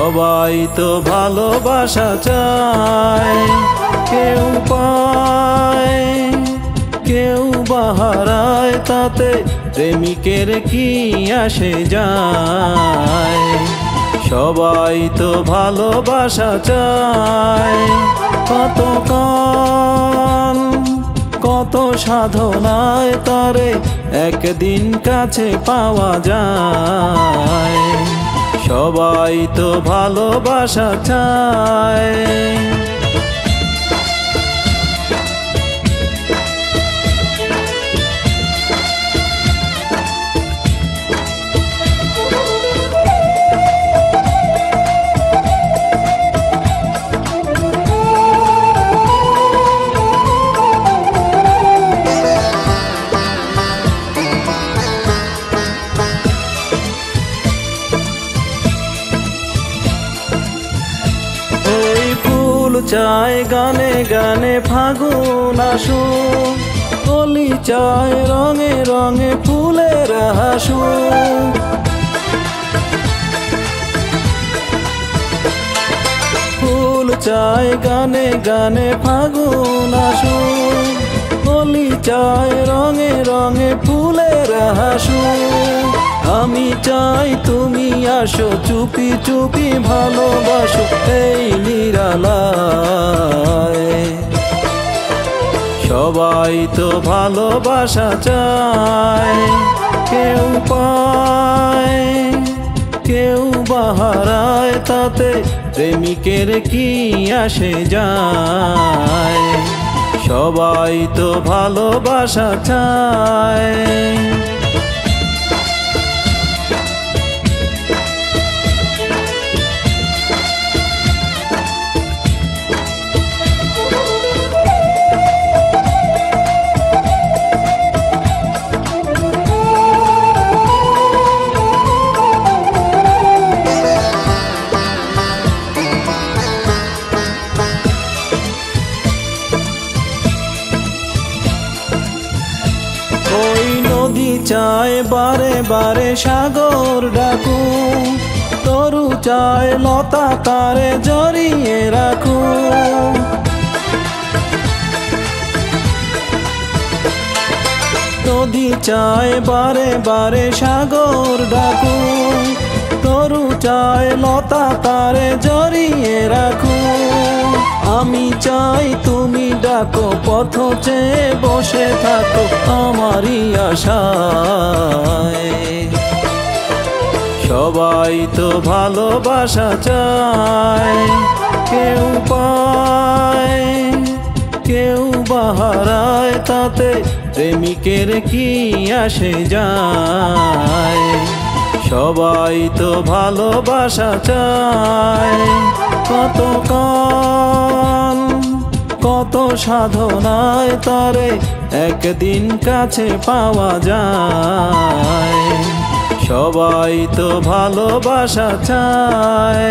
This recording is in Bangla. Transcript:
সবাই তো ভালোবাসা চায়, কেউ পায় কেউ বাহারায়, তাতে প্রেমিকের কি আসে যায়। সবাই তো ভালোবাসা চায়, কত কাল কত সাধনায় তারে একদিন কাছে পাওয়া যায়। সবাই তো ভালোবাসা চায়। চায় গানে গানে ফাগুন আসুক, কলি চায় রঙে রঙে ফুলের হাসুক। ফুল চায় গানে গানে ফাগুন আসুক, কলি চায় রঙে রঙে ফুলের হাসুক। আমি চাই তুমি আসো, চুপি চুপি ভালোবাসো এই নিরালায়। সবাই তো ভালোবাসা চায়, কেউ পায় কেউ বাহারায়, তাতে প্রেমিকের কি আসে যায়। সবাই তো ভালোবাসা চায়। ওই নদী চায় বারে বারে সাগর ডাকু, তরু চায় লতা তারে জড়িয়ে রাখু। নদী চায় বারে বারে সাগর ডাকু, তরু চায় লতা তারে জড়িয়ে রাখু। আমি চাই তুমি ডাকো, পথ চেয়ে বসে থাকো আমারই আশায়। সবাই তো ভালোবাসা চায়, কেউ পায় কেউ বাহারায়, তাতে প্রেমিকের কি আসে যায়। সবাই তো ভালোবাসা চায়, কত কাল কত সাধনায় তারে একদিন কাছে পাওয়া যায়। সবাই তো ভালোবাসা চায়।